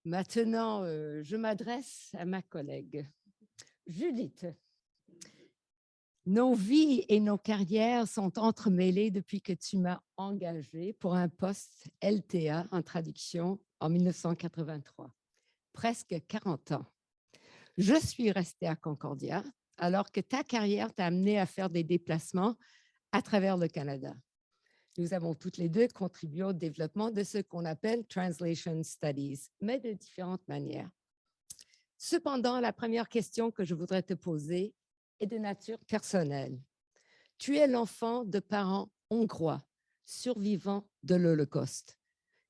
Maintenant, je m'adresse à ma collègue. Judith, nos vies et nos carrières sont entremêlées depuis que tu m'as engagée pour un poste LTA en traduction en 1983. Presque 40 ans. Je suis restée à Concordia alors que ta carrière t'a amené à faire des déplacements à travers le Canada. Nous avons toutes les deux contribué au développement de ce qu'on appelle Translation Studies, mais de différentes manières. Cependant, la première question que je voudrais te poser est de nature personnelle. Tu es l'enfant de parents hongrois, survivants de l'Holocauste.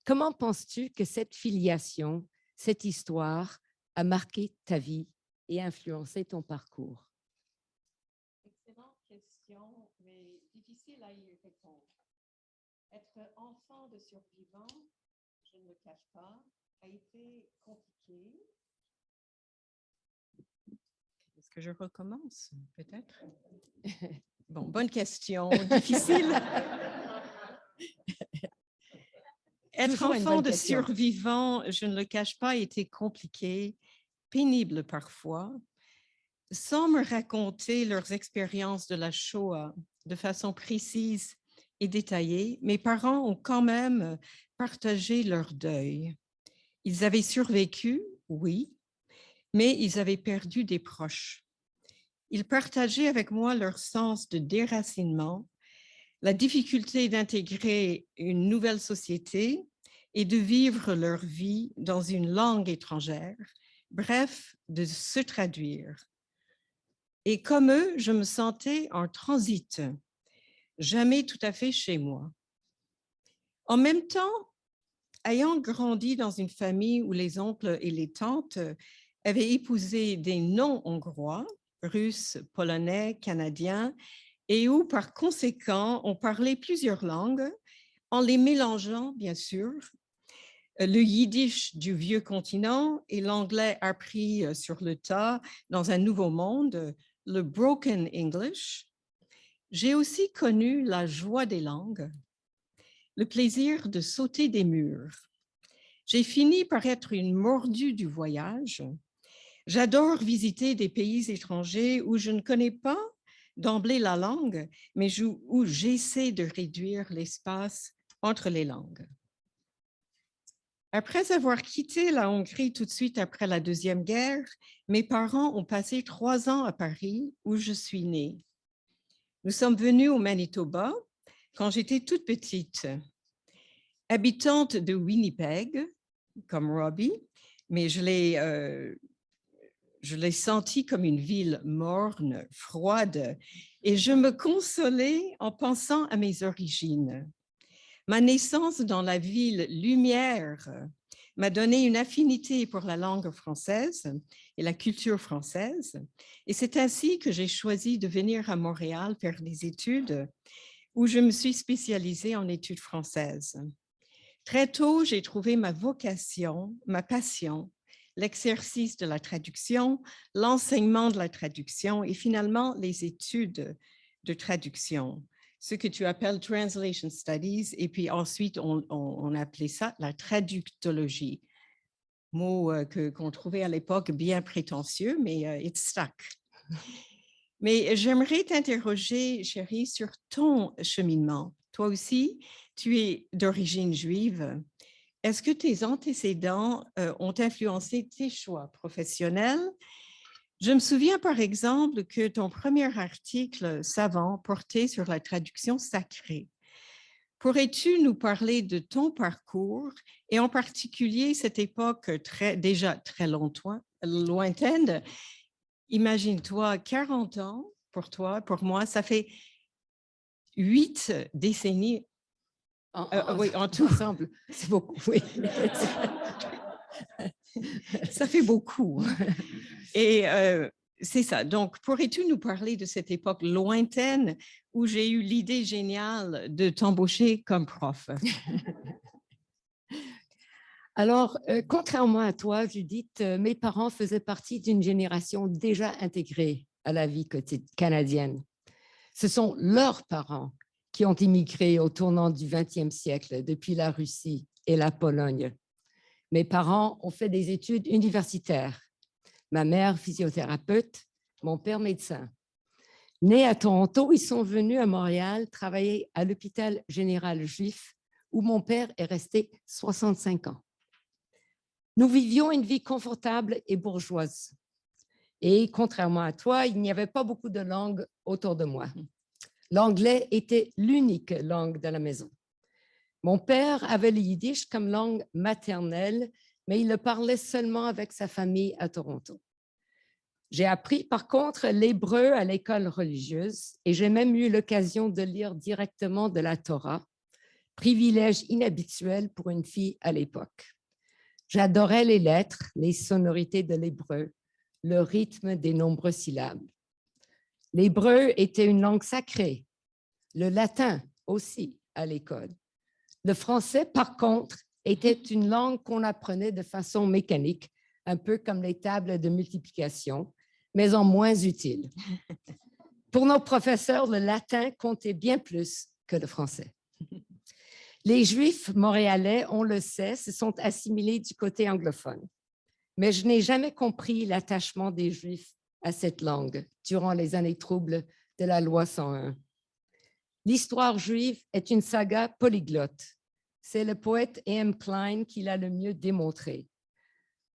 Comment penses-tu que cette filiation, cette histoire a marqué ta vie et influencé ton parcours? Excellente question, mais difficile à y répondre. Être enfant de survivants, je ne le cache pas, a été compliqué. Est-ce que je recommence, peut-être? Bon, bonne question, difficile. Être enfant de survivants, je ne le cache pas, a été compliqué, pénible parfois. Sans me raconter leurs expériences de la Shoah de façon précise et détaillée, mes parents ont quand même partagé leur deuil. Ils avaient survécu, oui, mais ils avaient perdu des proches. Ils partageaient avec moi leur sens de déracinement, la difficulté d'intégrer une nouvelle société et de vivre leur vie dans une langue étrangère, bref, de se traduire. Et comme eux, je me sentais en transit, jamais tout à fait chez moi. En même temps, ayant grandi dans une famille où les oncles et les tantes avaient épousé des non-hongrois, russes, polonais, canadiens, et où, par conséquent, on parlait plusieurs langues, en les mélangeant, bien sûr, le yiddish du vieux continent et l'anglais appris sur le tas dans un nouveau monde, le broken English. J'ai aussi connu la joie des langues, le plaisir de sauter des murs. J'ai fini par être une mordue du voyage. J'adore visiter des pays étrangers où je ne connais pas d'emblée la langue, mais où j'essaie de réduire l'espace entre les langues. Après avoir quitté la Hongrie tout de suite après la Deuxième Guerre, mes parents ont passé 3 ans à Paris, où je suis née. Nous sommes venus au Manitoba quand j'étais toute petite. Habitante de Winnipeg, comme Robbie, mais je l'ai sentie comme une ville morne, froide, et je me consolais en pensant à mes origines. Ma naissance dans la ville lumière m'a donné une affinité pour la langue française et la culture française. Et c'est ainsi que j'ai choisi de venir à Montréal faire des études où je me suis spécialisée en études françaises. Très tôt, j'ai trouvé ma vocation, ma passion, l'exercice de la traduction, l'enseignement de la traduction et finalement les études de traduction, ce que tu appelles Translation Studies, et puis ensuite on appelait ça la traductologie, mot qu'on trouvait à l'époque bien prétentieux, mais it stuck. Mais j'aimerais t'interroger, chérie, sur ton cheminement. Toi aussi, tu es d'origine juive. Est-ce que tes antécédents ont influencé tes choix professionnels? Je me souviens par exemple que ton premier article savant portait sur la traduction sacrée. Pourrais-tu nous parler de ton parcours et en particulier cette époque déjà très lointaine? Imagine-toi 40 ans pour toi, pour moi, ça fait 8 décennies. Oui, en tout. Ensemble, c'est beaucoup, oui. Ça fait beaucoup. Et c'est ça. Donc, pourrais-tu nous parler de cette époque lointaine où j'ai eu l'idée géniale de t'embaucher comme prof? Alors, contrairement à toi, Judith, mes parents faisaient partie d'une génération déjà intégrée à la vie canadienne. Ce sont leurs parents qui ont immigré au tournant du XXe siècle depuis la Russie et la Pologne. Mes parents ont fait des études universitaires. Ma mère, physiothérapeute, mon père, médecin. Nés à Toronto, ils sont venus à Montréal travailler à l'hôpital général juif où mon père est resté 65 ans. Nous vivions une vie confortable et bourgeoise. Et contrairement à toi, il n'y avait pas beaucoup de langues autour de moi. L'anglais était l'unique langue de la maison. Mon père avait le yiddish comme langue maternelle, mais il le parlait seulement avec sa famille à Toronto. J'ai appris par contre l'hébreu à l'école religieuse et j'ai même eu l'occasion de lire directement de la Torah, privilège inhabituel pour une fille à l'époque. J'adorais les lettres, les sonorités de l'hébreu, le rythme des nombreuses syllabes. L'hébreu était une langue sacrée, le latin aussi à l'école. Le français, par contre, était une langue qu'on apprenait de façon mécanique, un peu comme les tables de multiplication, mais en moins utile. Pour nos professeurs, le latin comptait bien plus que le français. Les Juifs montréalais, on le sait, se sont assimilés du côté anglophone. Mais je n'ai jamais compris l'attachement des Juifs à cette langue durant les années troubles de la loi 101. L'histoire juive est une saga polyglotte. C'est le poète E.M. Klein qui l'a le mieux démontré.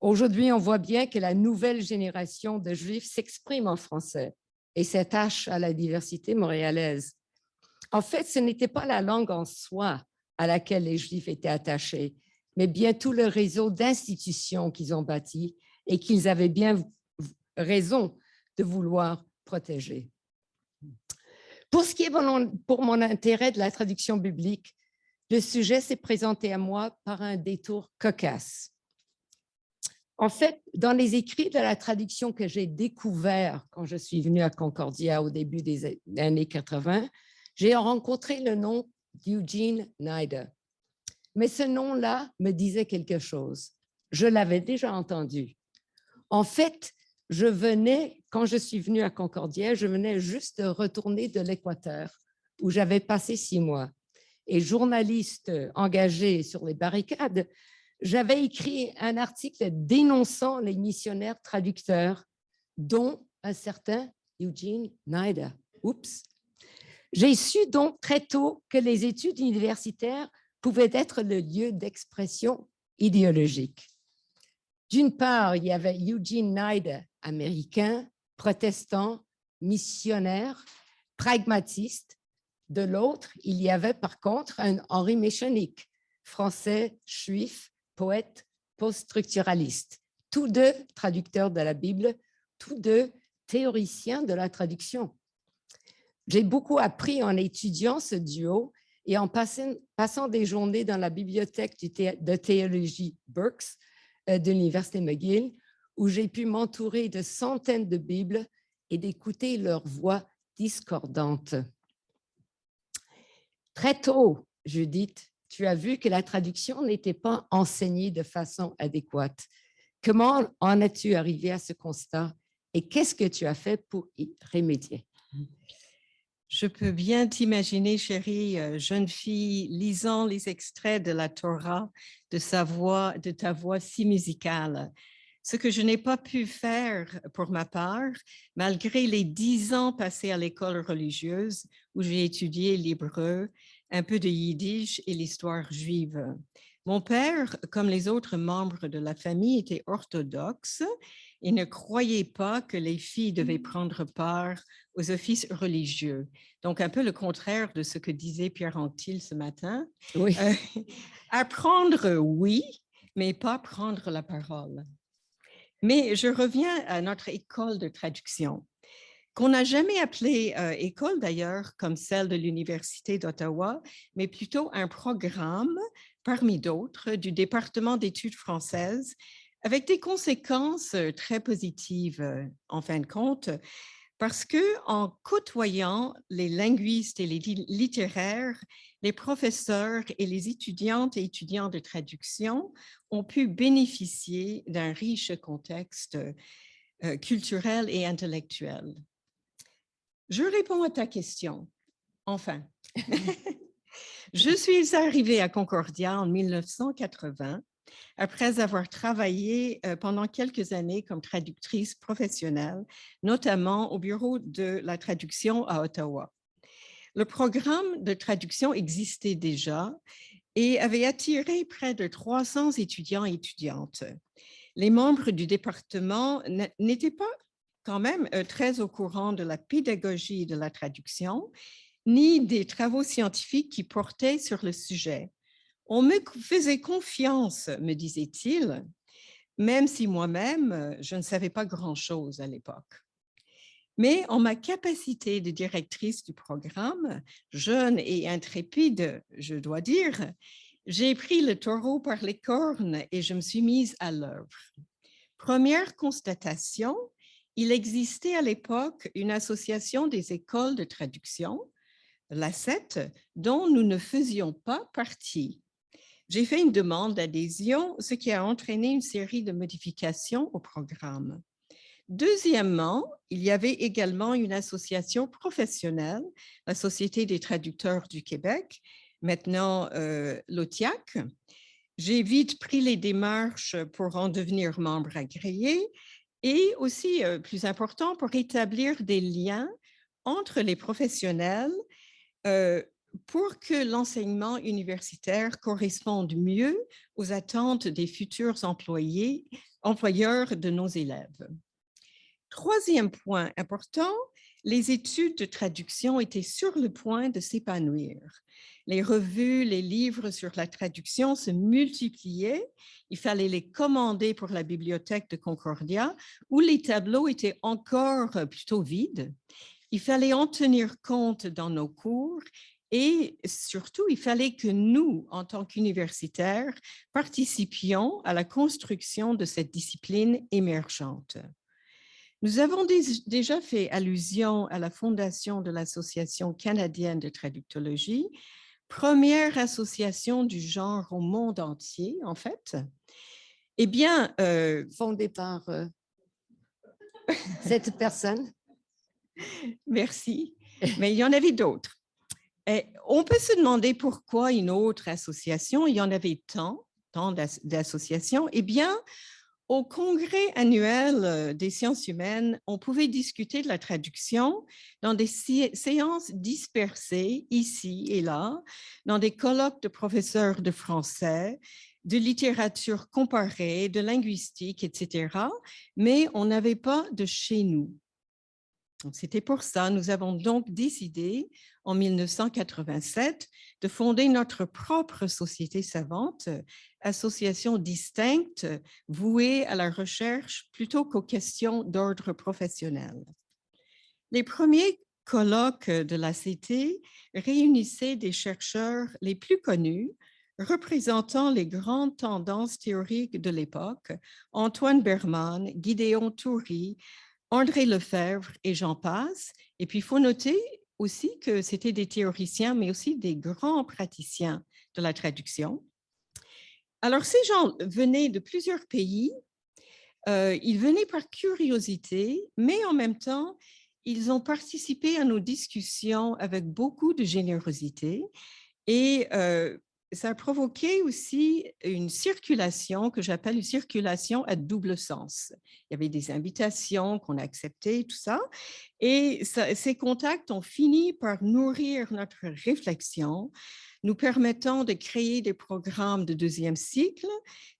Aujourd'hui, on voit bien que la nouvelle génération de Juifs s'exprime en français et s'attache à la diversité montréalaise. En fait, ce n'était pas la langue en soi à laquelle les Juifs étaient attachés, mais bien tout le réseau d'institutions qu'ils ont bâti et qu'ils avaient bien raison de vouloir protéger. Pour ce qui est pour mon intérêt de la traduction biblique, le sujet s'est présenté à moi par un détour cocasse. En fait, dans les écrits de la traduction que j'ai découvert quand je suis venue à Concordia au début des années 80, j'ai rencontré le nom d'Eugene Nida. Mais ce nom-là me disait quelque chose. Je l'avais déjà entendu. En fait, quand je suis venue à Concordia, je venais juste de retourner de l'Équateur, où j'avais passé 6 mois. Et journaliste engagé sur les barricades, j'avais écrit un article dénonçant les missionnaires traducteurs, dont un certain Eugene Nida. Oups! J'ai su donc très tôt que les études universitaires pouvaient être le lieu d'expression idéologique. D'une part, il y avait Eugene Nida, américain, protestant, missionnaire, pragmatiste. De l'autre, il y avait par contre un Henri Méchanic, français, juif, poète, post-structuraliste. Tous deux traducteurs de la Bible, tous deux théoriciens de la traduction. J'ai beaucoup appris en étudiant ce duo et en passant des journées dans la bibliothèque de théologie Burks de l'Université McGill, où j'ai pu m'entourer de centaines de Bibles et d'écouter leurs voix discordantes. Très tôt, Judith, tu as vu que la traduction n'était pas enseignée de façon adéquate. Comment en as-tu arrivé à ce constat et qu'est-ce que tu as fait pour y remédier? Je peux bien t'imaginer, chérie, jeune fille, lisant les extraits de la Torah, de ta voix si musicale. Ce que je n'ai pas pu faire pour ma part, malgré les 10 ans passés à l'école religieuse où j'ai étudié l'hébreu, un peu de yiddish et l'histoire juive. Mon père, comme les autres membres de la famille, était orthodoxe et ne croyait pas que les filles devaient prendre part aux offices religieux. Donc, un peu le contraire de ce que disait Pierre Anctil ce matin. Oui. Apprendre, oui, mais pas prendre la parole. Mais je reviens à notre école de traduction, qu'on n'a jamais appelée école d'ailleurs, comme celle de l'Université d'Ottawa, mais plutôt un programme, parmi d'autres, du département d'études françaises, avec des conséquences très positives, en fin de compte, parce qu'en côtoyant les linguistes et les littéraires, les professeurs et les étudiantes et étudiants de traduction ont pu bénéficier d'un riche contexte culturel et intellectuel. Je réponds à ta question. Enfin, je suis arrivée à Concordia en 1980 après avoir travaillé pendant quelques années comme traductrice professionnelle, notamment au bureau de la traduction à Ottawa. Le programme de traduction existait déjà et avait attiré près de 300 étudiants et étudiantes. Les membres du département n'étaient pas quand même très au courant de la pédagogie de la traduction, ni des travaux scientifiques qui portaient sur le sujet. On me faisait confiance, me disait-il, même si moi-même, je ne savais pas grand-chose à l'époque. Mais en ma capacité de directrice du programme, jeune et intrépide, je dois dire, j'ai pris le taureau par les cornes et je me suis mise à l'œuvre. Première constatation, il existait à l'époque une association des écoles de traduction, l'ACET, dont nous ne faisions pas partie. J'ai fait une demande d'adhésion, ce qui a entraîné une série de modifications au programme. Deuxièmement, il y avait également une association professionnelle, la Société des traducteurs du Québec, maintenant l'OTIAC. J'ai vite pris les démarches pour en devenir membre agréé et aussi, plus important, pour établir des liens entre les professionnels pour que l'enseignement universitaire corresponde mieux aux attentes des futurs employeurs de nos élèves. Troisième point important, les études de traduction étaient sur le point de s'épanouir. Les revues, les livres sur la traduction se multipliaient. Il fallait les commander pour la bibliothèque de Concordia, où les tableaux étaient encore plutôt vides. Il fallait en tenir compte dans nos cours et surtout, il fallait que nous, en tant qu'universitaires, participions à la construction de cette discipline émergente. Nous avons déjà fait allusion à la fondation de l'Association canadienne de traductologie, première association du genre au monde entier, en fait. Eh bien, fondée par cette personne. Merci, mais il y en avait d'autres. On peut se demander pourquoi une autre association, il y en avait tant d'associations. Eh bien, au congrès annuel des sciences humaines, on pouvait discuter de la traduction dans des séances dispersées ici et là, dans des colloques de professeurs de français, de littérature comparée, de linguistique, etc. Mais on n'avait pas de chez nous. C'était pour ça, nous avons donc décidé en 1987 de fonder notre propre société savante, association distincte vouée à la recherche plutôt qu'aux questions d'ordre professionnel. Les premiers colloques de l'ACT réunissaient des chercheurs les plus connus, représentant les grandes tendances théoriques de l'époque, Antoine Berman, Gideon Toury, André Lefebvre et j'en passe. Et puis, il faut noter aussi que c'était des théoriciens, mais aussi des grands praticiens de la traduction. Alors, ces gens venaient de plusieurs pays. Ils venaient par curiosité, mais en même temps, ils ont participé à nos discussions avec beaucoup de générosité et ça a provoqué aussi une circulation que j'appelle une circulation à double sens. Il y avait des invitations qu'on a acceptées, tout ça. Et ces contacts ont fini par nourrir notre réflexion, nous permettant de créer des programmes de deuxième cycle,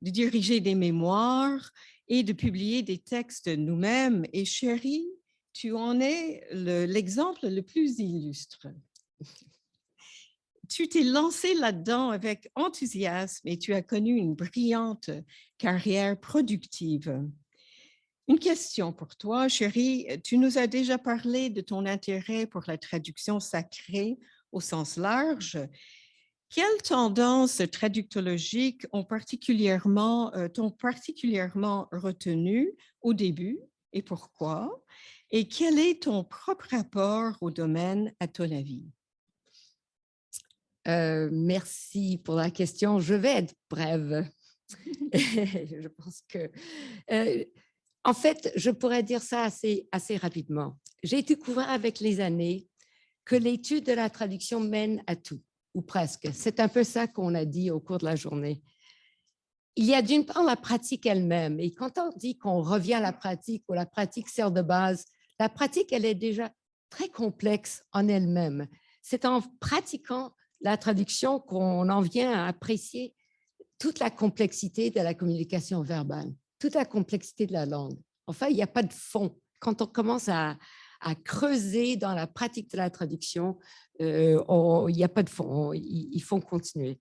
de diriger des mémoires et de publier des textes nous-mêmes. Et chérie, tu en es l'exemple le plus illustre. Tu t'es lancé là-dedans avec enthousiasme et tu as connu une brillante carrière productive. Une question pour toi, chérie. Tu nous as déjà parlé de ton intérêt pour la traduction sacrée au sens large. Quelles tendances traductologiques t'ont particulièrement retenu au début et pourquoi? Et quel est ton propre rapport au domaine à ton avis? Merci pour la question. Je vais être brève. Je pense que... en fait, je pourrais dire ça assez rapidement. J'ai découvert avec les années que l'étude de la traduction mène à tout, ou presque. C'est un peu ça qu'on a dit au cours de la journée. il y a d'une part la pratique elle-même. Et quand on dit qu'on revient à la pratique ou la pratique sert de base, la pratique, elle est déjà très complexe en elle-même. C'est en pratiquant la traduction qu'on en vient à apprécier toute la complexité de la communication verbale, toute la complexité de la langue. Enfin, il n'y a pas de fond. Quand on commence à creuser dans la pratique de la traduction, il n'y a pas de fond. Il faut continuer.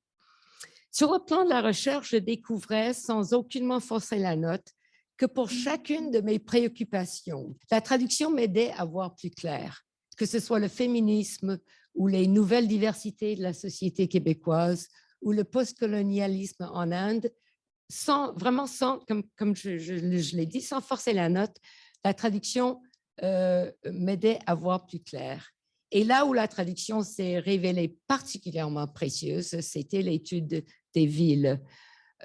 Sur le plan de la recherche, je découvrais, sans aucunement forcer la note, que pour chacune de mes préoccupations, la traduction m'aidait à voir plus clair, que ce soit le féminisme ou les nouvelles diversités de la société québécoise ou le postcolonialisme en Inde, vraiment sans, comme je l'ai dit, sans forcer la note, la traduction m'aidait à voir plus clair. Et là où la traduction s'est révélée particulièrement précieuse, c'était l'étude des villes.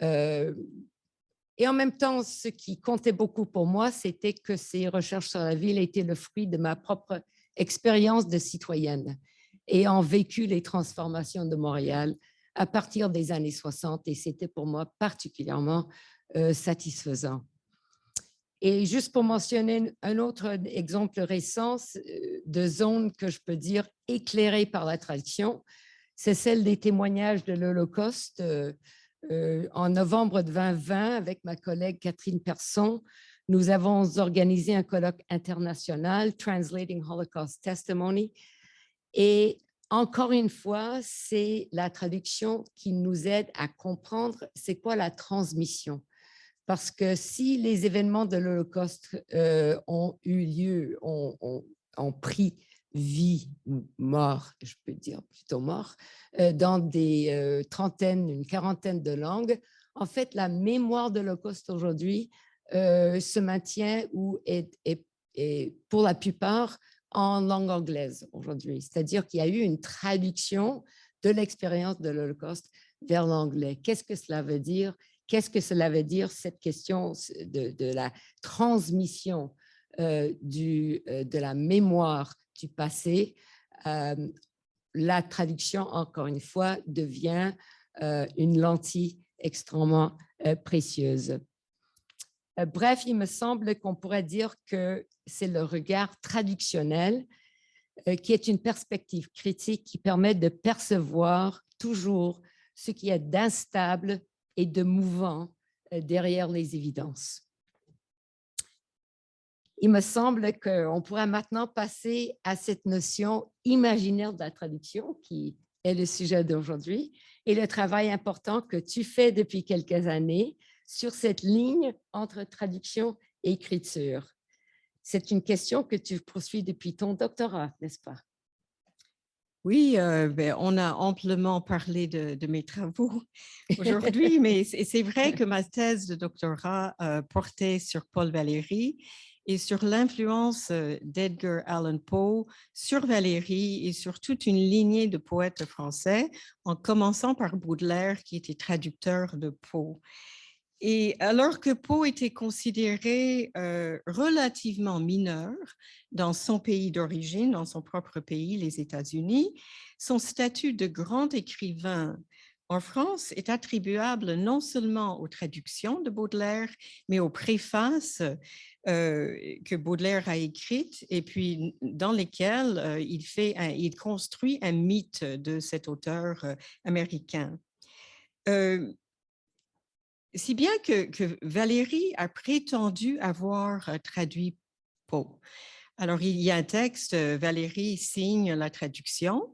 Et en même temps, ce qui comptait beaucoup pour moi, c'était que ces recherches sur la ville étaient le fruit de ma propre expérience de citoyenne, ayant vécu les transformations de Montréal à partir des années 60, et c'était pour moi particulièrement satisfaisant. Et juste pour mentionner un autre exemple récent de zone que je peux dire éclairée par la traduction, c'est celle des témoignages de l'Holocauste. En novembre 2020, avec ma collègue Catherine Persson, nous avons organisé un colloque international, Translating Holocaust Testimony. Et encore une fois, c'est la traduction qui nous aide à comprendre c'est quoi la transmission. Parce que si les événements de l'Holocauste ont eu lieu, ont pris vie, mort, je peux dire plutôt mort, dans des trentaines, une quarantaine de langues, en fait, la mémoire de l'Holocauste aujourd'hui se maintient ou est pour la plupart en langue anglaise aujourd'hui. C'est-à-dire qu'il y a eu une traduction de l'expérience de l'Holocauste vers l'anglais. Qu'est-ce que cela veut dire? Qu'est-ce que cela veut dire, cette question de la transmission de la mémoire du passé? La traduction, encore une fois, devient une lentille extrêmement précieuse. Bref, il me semble qu'on pourrait dire que c'est le regard traductionnel qui est une perspective critique qui permet de percevoir toujours ce qui est d'instable et de mouvant derrière les évidences. Il me semble qu'on pourrait maintenant passer à cette notion imaginaire de la traduction qui est le sujet d'aujourd'hui et le travail important que tu fais depuis quelques années sur cette ligne entre traduction et écriture. C'est une question que tu poursuis depuis ton doctorat, n'est-ce pas? Oui, on a amplement parlé de mes travaux aujourd'hui, mais c'est vrai que ma thèse de doctorat portait sur Paul Valéry et sur l'influence d'Edgar Allan Poe sur Valéry et sur toute une lignée de poètes français, en commençant par Baudelaire, qui était traducteur de Poe. Et alors que Poe était considéré relativement mineur dans son pays d'origine, dans son propre pays, les États-Unis, son statut de grand écrivain en France est attribuable non seulement aux traductions de Baudelaire, mais aux préfaces que Baudelaire a écrites et puis dans lesquelles il construit un mythe de cet auteur américain. Si bien que Valéry a prétendu avoir traduit Poe. Alors, il y a un texte, Valéry signe la traduction,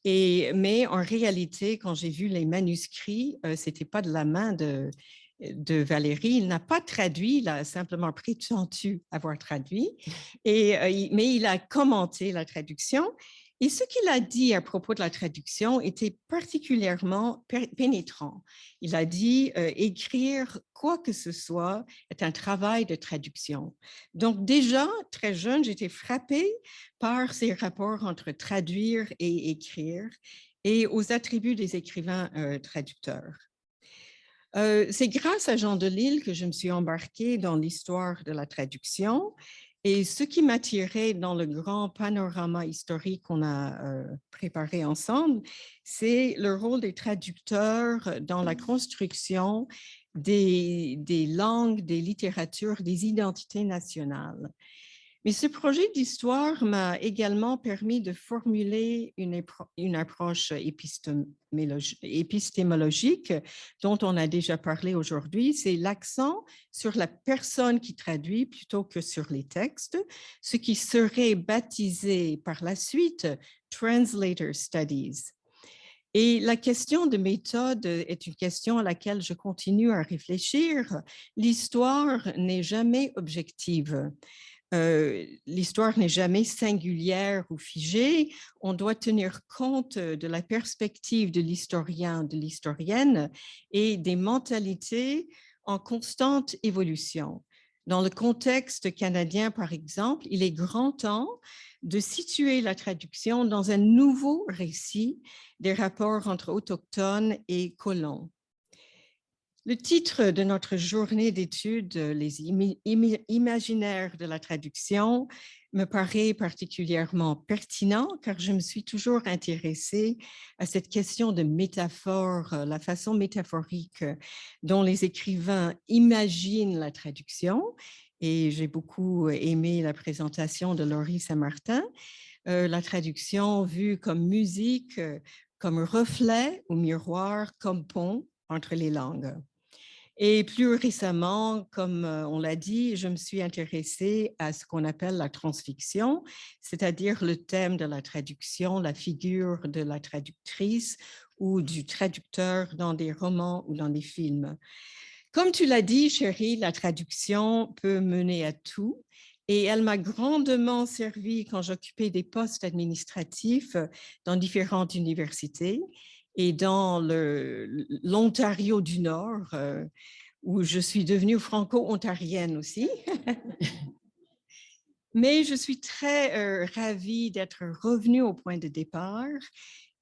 mais en réalité, quand j'ai vu les manuscrits, ce n'était pas de la main de Valéry. Il n'a pas traduit, il a simplement prétendu avoir traduit, mais il a commenté la traduction. Et ce qu'il a dit à propos de la traduction était particulièrement pénétrant. Il a dit écrire quoi que ce soit est un travail de traduction. Donc déjà, très jeune, j'étais frappée par ces rapports entre traduire et écrire et aux attributs des écrivains traducteurs. C'est grâce à Jean Delisle que je me suis embarquée dans l'histoire de la traduction. Et ce qui m'attirait dans le grand panorama historique qu'on a préparé ensemble, c'est le rôle des traducteurs dans la construction des langues, des littératures, des identités nationales. Mais ce projet d'histoire m'a également permis de formuler une approche épistémologique dont on a déjà parlé aujourd'hui. C'est l'accent sur la personne qui traduit plutôt que sur les textes, ce qui serait baptisé par la suite Translator Studies. Et la question de méthode est une question à laquelle je continue à réfléchir. L'histoire n'est jamais objective. L'histoire n'est jamais singulière ou figée. On doit tenir compte de la perspective de l'historien, de l'historienne et des mentalités en constante évolution. Dans le contexte canadien, par exemple, il est grand temps de situer la traduction dans un nouveau récit des rapports entre autochtones et colons. Le titre de notre journée d'études, les imaginaires de la traduction, me paraît particulièrement pertinent car je me suis toujours intéressée à cette question de métaphore, la façon métaphorique dont les écrivains imaginent la traduction. Et j'ai beaucoup aimé la présentation de Laurie Saint-Martin, la traduction vue comme musique, comme reflet ou miroir, comme pont entre les langues. Et plus récemment, comme on l'a dit, je me suis intéressée à ce qu'on appelle la transfiction, c'est-à-dire le thème de la traduction, la figure de la traductrice ou du traducteur dans des romans ou dans des films. Comme tu l'as dit, chérie, la traduction peut mener à tout. Et elle m'a grandement servi quand j'occupais des postes administratifs dans différentes universités et dans l'Ontario du Nord, où je suis devenue franco-ontarienne aussi. Mais je suis très ravie d'être revenue au point de départ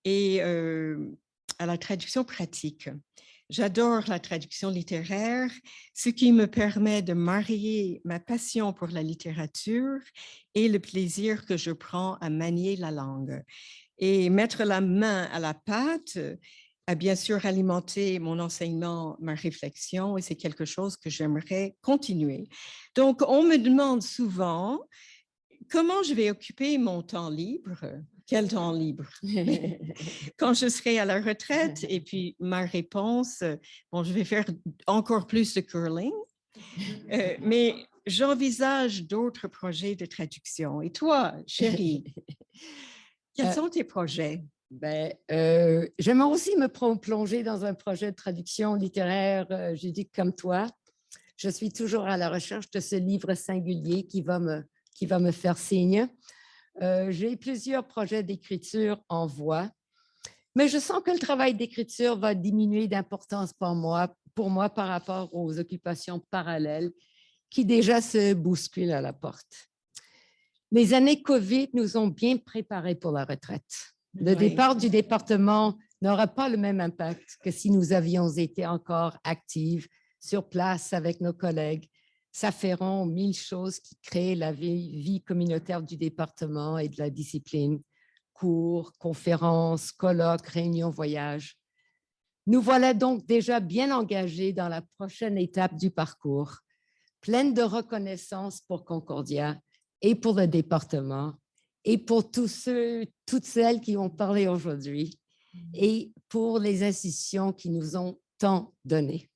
et à la traduction pratique. J'adore la traduction littéraire, ce qui me permet de marier ma passion pour la littérature et le plaisir que je prends à manier la langue. Et mettre la main à la pâte a bien sûr alimenté mon enseignement, ma réflexion, et c'est quelque chose que j'aimerais continuer. Donc, on me demande souvent comment je vais occuper mon temps libre. Quel temps libre? Quand je serai à la retraite, et puis ma réponse, bon, je vais faire encore plus de curling, mais j'envisage d'autres projets de traduction. Et toi, chérie, quels sont tes projets? J'aimerais aussi me plonger dans un projet de traduction littéraire juridique comme toi. Je suis toujours à la recherche de ce livre singulier qui va me faire signe. J'ai plusieurs projets d'écriture en voie, mais je sens que le travail d'écriture va diminuer d'importance pour moi par rapport aux occupations parallèles qui déjà se bousculent à la porte. Les années COVID nous ont bien préparés pour la retraite. Le départ du département n'aura pas le même impact que si nous avions été encore actives sur place avec nos collègues, s'afférant aux 1000 choses qui créent la vie communautaire du département et de la discipline, cours, conférences, colloques, réunions, voyages. Nous voilà donc déjà bien engagés dans la prochaine étape du parcours, pleine de reconnaissance pour Concordia et pour le département et pour toutes celles qui ont parlé aujourd'hui et pour les institutions qui nous ont tant donné.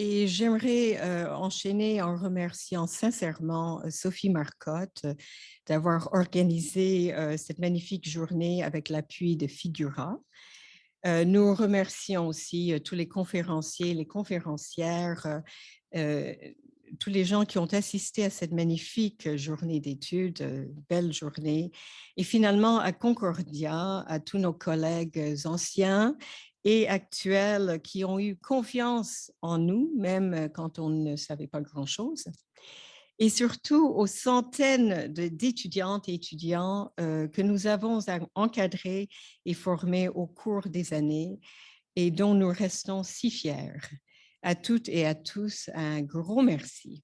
Et j'aimerais enchaîner en remerciant sincèrement Sophie Marcotte d'avoir organisé cette magnifique journée avec l'appui de Figura. Nous remercions aussi tous les conférenciers, les conférencières, tous les gens qui ont assisté à cette magnifique journée d'études, belle journée. Et finalement, à Concordia, à tous nos collègues anciens et actuels qui ont eu confiance en nous, même quand on ne savait pas grand-chose. Et surtout aux centaines d'étudiantes et étudiants que nous avons encadrés et formés au cours des années et dont nous restons si fiers. À toutes et à tous, un gros merci.